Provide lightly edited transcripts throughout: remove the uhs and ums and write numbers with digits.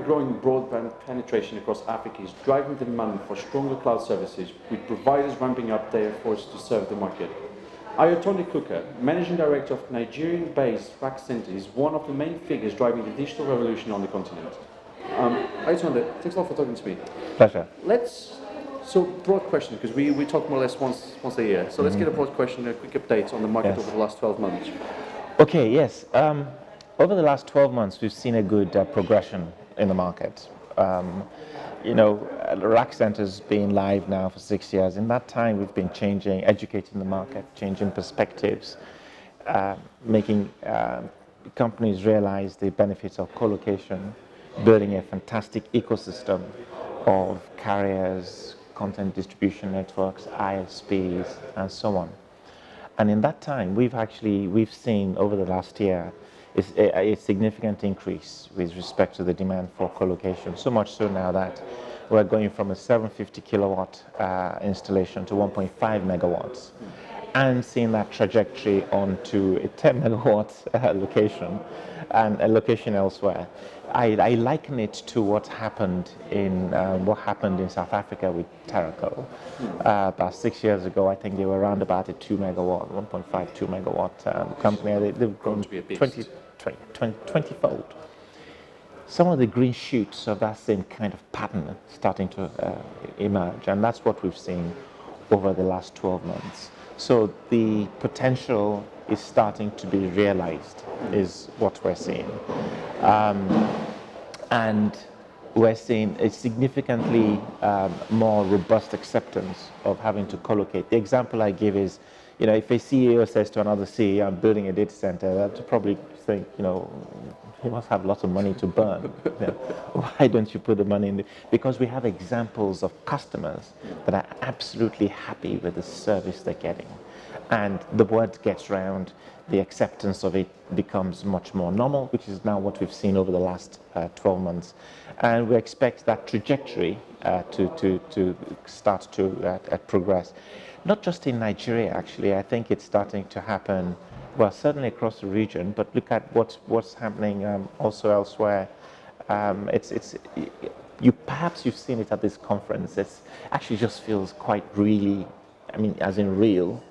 ever-growing broadband penetration across Africa is driving the demand for stronger cloud services, with providers ramping up their efforts to serve the market. Ayotunde Coker, Managing Director of Nigerian-based RackCentre, is one of the main figures driving the digital revolution on the continent. Ayotunde, thanks a lot for talking to me. Pleasure. So broad question, because we talk more or less once a year. So let's get a broad question, a quick update on the market over the last 12 months. Okay, yes. Over the last 12 months, we've seen a good progression in the market. RackCentre's been live now for 6 years. In that time, we've been changing, educating the market, changing perspectives, making companies realize the benefits of co-location, building a fantastic ecosystem of carriers, content distribution networks, ISPs, and so on. And in that time, we've seen over the last year a significant increase with respect to the demand for co-location. So much so now that we're going from a 750 kilowatt installation to 1.5 megawatts, and seeing that trajectory onto a 10 megawatt location and a location elsewhere. I liken it to what happened in South Africa with Datacloud. About 6 years ago, I think they were around about a 2 megawatt, 1.5, 2 megawatt company. They've grown 20-fold. Some of the green shoots of that same kind of pattern starting to emerge, and that's what we've seen over the last 12 months. So the potential is starting to be realized, is what we're seeing. And we're seeing a significantly more robust acceptance of having to co-locate. The example I give is, if a CEO says to another CEO, I'm building a data center, they'll probably think, he must have lots of money to burn. Why don't you put the money in? Because we have examples of customers that are absolutely happy with the service they're getting. And the word gets round, the acceptance of it becomes much more normal, which is now what we've seen over the last 12 months. And we expect that trajectory to start to progress. Not just in Nigeria, actually. I think it's starting to happen, well, certainly across the region, but look at what's happening also elsewhere. Perhaps you've seen it at this conference. It actually just feels quite really, as in real,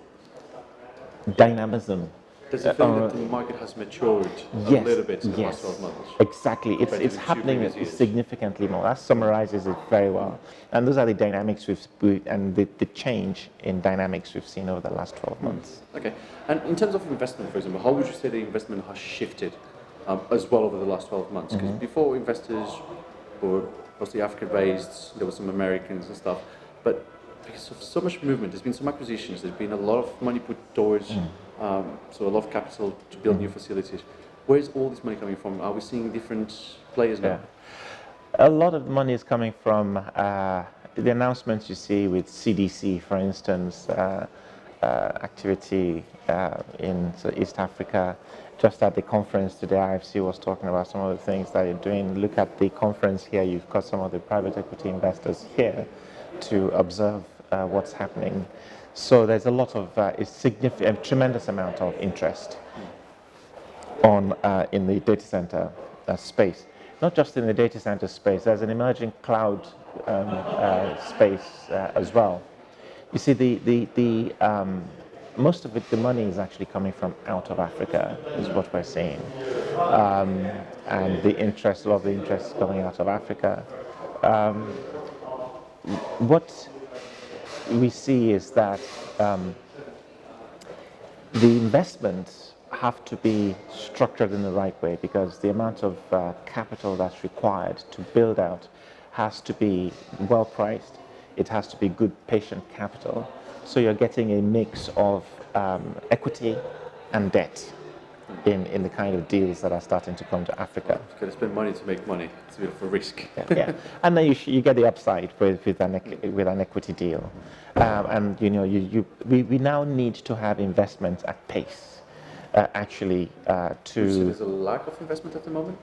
dynamism. Does it feel that the market has matured a little bit in the last 12 months? Exactly. It's happening significantly more. That summarizes it very well. And those are the dynamics and the change in dynamics we've seen over the last 12 months. Okay. And in terms of investment, for example, how would you say the investment has shifted as well over the last 12 months? Because before, investors were mostly African-based, there were some Americans and stuff, but because of so much movement, there's been some acquisitions, there's been a lot of money put towards, so a lot of capital to build new facilities. Where is all this money coming from? Are we seeing different players now? A lot of money is coming from the announcements you see with CDC, for instance, activity in East Africa. Just at the conference today, IFC was talking about some of the things that you're doing. Look at the conference here, you've got some of the private equity investors here to observe what's happening. So there's a lot of a tremendous amount of interest in the data center space. Not just in the data center space, there's an emerging cloud space as well. You see, most of it, the money is actually coming from out of Africa, is what we're seeing. And a lot of the interest is coming out of Africa. What we see is that the investments have to be structured in the right way, because the amount of capital that's required to build out has to be well priced. It has to be good patient capital. So you're getting a mix of equity and debt in the kind of deals that are starting to come to Africa. You've got to spend money to make money. It's a bit of a risk. Yeah. And then you get the upside with an equity deal. And we now need to have investments at pace, actually. So there's a lack of investment at the moment?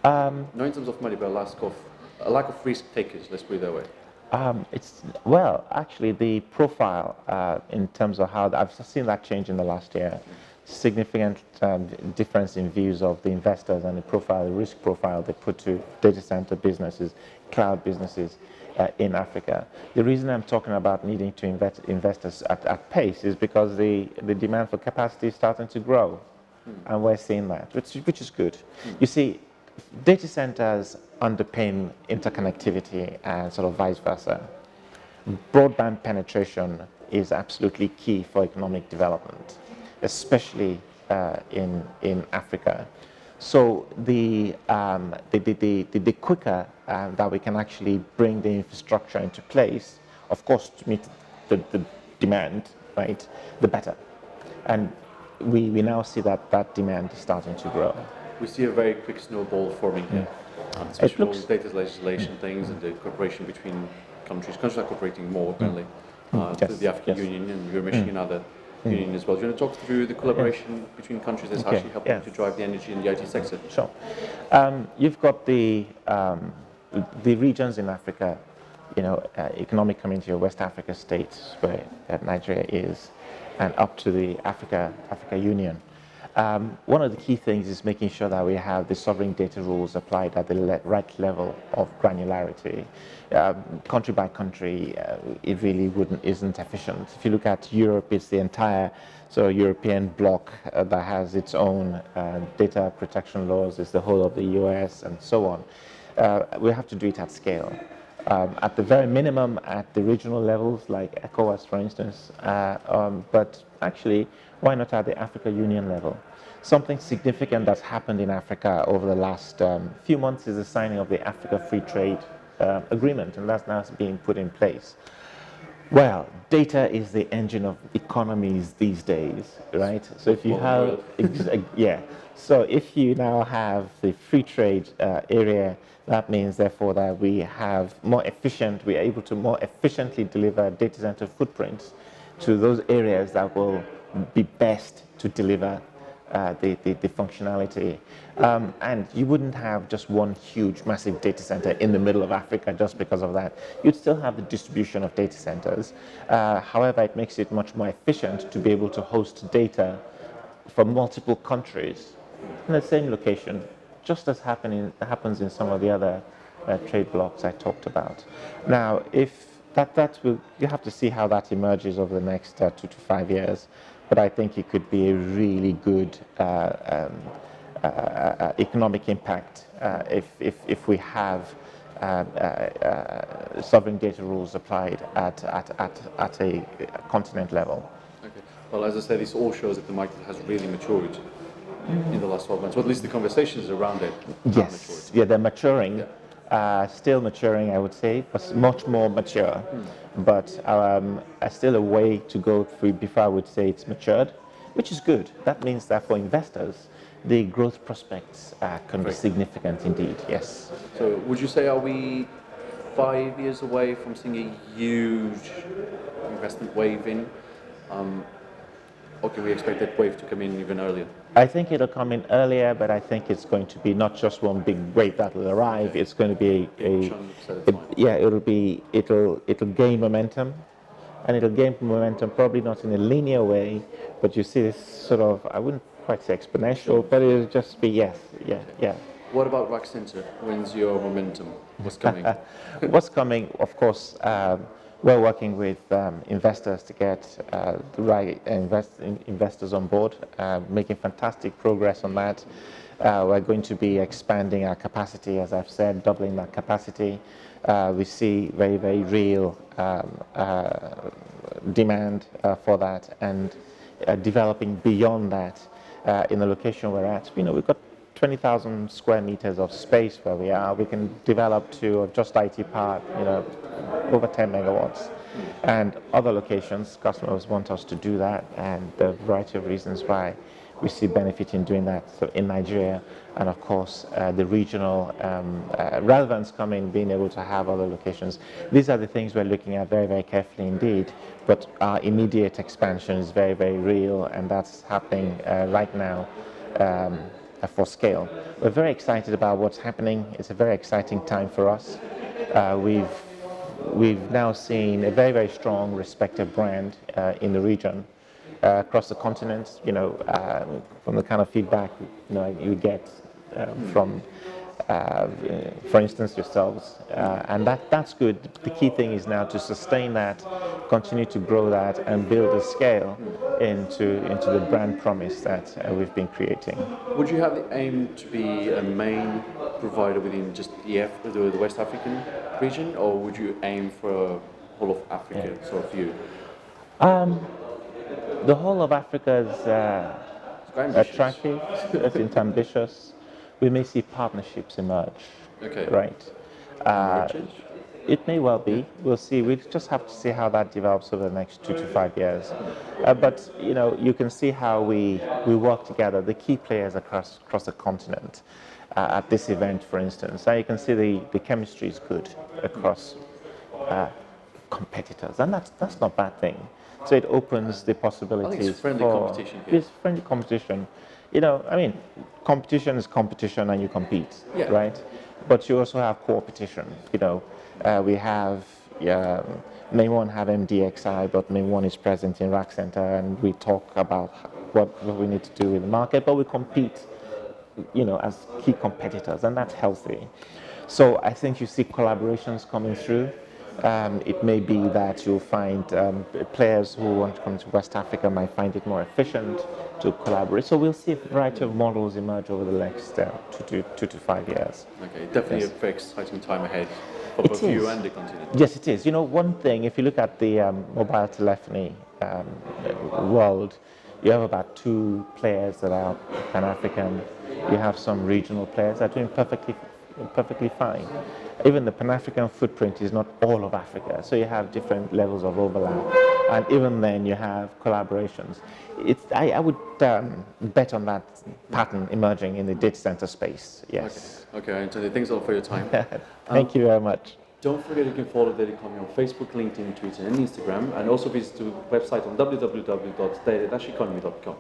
Not in terms of money, but a lack of risk takers. Let's put it that way. Actually, the profile in terms of how I've seen that change in the last year. significant difference in views of the investors and the profile, the risk profile they put to data center businesses, cloud businesses in Africa. The reason I'm talking about needing to investors at pace is because the demand for capacity is starting to grow, and we're seeing that, which is good. You see, data centers underpin interconnectivity and sort of vice versa. Broadband penetration is absolutely key for economic development, especially in Africa. So the quicker that we can actually bring the infrastructure into place, of course, to meet the demand, right, the better. And we now see that demand is starting to grow. We see a very quick snowball forming here, especially all the data legislation things and the cooperation between countries. Countries are cooperating more apparently through the African Union, and you're mentioning another union as well. Do you want to talk through the collaboration between countries that's actually helping to drive the energy in the IT sector? Sure. You've got the regions in Africa, Economic Community of West Africa states, where Nigeria is, and up to the Africa Union. One of the key things is making sure that we have the sovereign data rules applied at the right level of granularity. Country by country, it really isn't efficient. If you look at Europe, it's the entire European bloc that has its own data protection laws. It's the whole of the US and so on. We have to do it at scale. At the very minimum, at the regional levels, like ECOWAS, for instance, but actually, why not at the Africa Union level? Something significant that's happened in Africa over the last few months is the signing of the Africa Free Trade Agreement, and that's now being put in place. Well, data is the engine of economies these days, right? So if you have, so if you now have the free trade area, that means therefore that we're able to more efficiently deliver data center footprints to those areas that will be best to deliver the functionality. And you wouldn't have just one huge, massive data center in the middle of Africa just because of that. You'd still have the distribution of data centers. However, it makes it much more efficient to be able to host data from multiple countries in the same location, just as happens in some of the other trade blocks I talked about. Now, if you have to see how that emerges over the next 2 to 5 years. But I think it could be a really good economic impact if we have sovereign data rules applied at a continent level. Okay. Well, as I said, this all shows that the market has really matured in the last 12 months, or at least the conversations around it have matured. Yeah, they're maturing. Still maturing, I would say, but much more mature. But still a way to go through before I would say it's matured, which is good. That means that for investors, the growth prospects can be significant indeed, yes. So would you say, are we 5 years away from seeing a huge investment wave in? Or can we expect that wave to come in even earlier? I think it'll come in earlier, but I think it's going to be not just one big wave that will arrive. It's going to be it'll gain momentum, and it'll gain momentum probably not in a linear way, but you see this sort of, I wouldn't quite say exponential, but it'll just be yeah. What about RackCentre? When's your momentum? What's coming? What's coming? Of course, we're working with investors to get the right investors on board, making fantastic progress on that. We're going to be expanding our capacity, as I've said, doubling that capacity. We see very, very real demand for that, and developing beyond that in the location we're at. We've got 20,000 square meters of space where we are. We can develop to just IT park, over 10 megawatts. And other locations, customers want us to do that, and there are a variety of reasons why we see benefit in doing that. So in Nigeria, and of course, the regional relevance coming, being able to have other locations. These are the things we're looking at very, very carefully indeed. But our immediate expansion is very, very real, and that's happening right now. For scale. We're very excited about what's happening. It's a very exciting time for us. We've now seen a very, very strong, respected brand in the region across the continent, from the kind of feedback you get from, for instance, yourselves, and that's good. The key thing is now to sustain that, continue to grow that, and build a scale into the brand promise that we've been creating. Would you have the aim to be a main provider within just the West African region, or would you aim for a whole of Africa sort of view? The whole of Africa is attractive, it's ambitious. We may see partnerships emerge. Okay. Right. It may well be. We'll see. We just have to see how that develops over the next 2 to 5 years. But you can see how we work together. The key players across the continent at this event, for instance. And you can see the chemistry is good across competitors, and that's not a bad thing. So it opens the possibilities. I think it's friendly competition here. It's friendly competition. Competition is competition, and you compete, right? But you also have co-opetition. We have may one have MDXI, but may one is present in RackCentre, and we talk about what we need to do with the market, but we compete, as key competitors, and that's healthy. So I think you see collaborations coming through. It may be that you'll find players who want to come to West Africa might find it more efficient to collaborate. So we'll see a variety of models emerge over the next 2 to 5 years. Okay, definitely a very exciting time ahead for both you and the continent. Yes, it is. One thing, if you look at the mobile telephony world, you have about 2 players that are Pan-African. You have some regional players that are doing perfectly fine. Even the Pan-African footprint is not all of Africa, so you have different levels of overlap, and even then you have collaborations. I would bet on that pattern emerging in the data center space. Yes. Okay, Ayotunde, thanks a lot for your time. Thank you very much. Don't forget you can follow Data Economy on Facebook, LinkedIn, Twitter, and Instagram, and also visit the website on www.data-economy.com.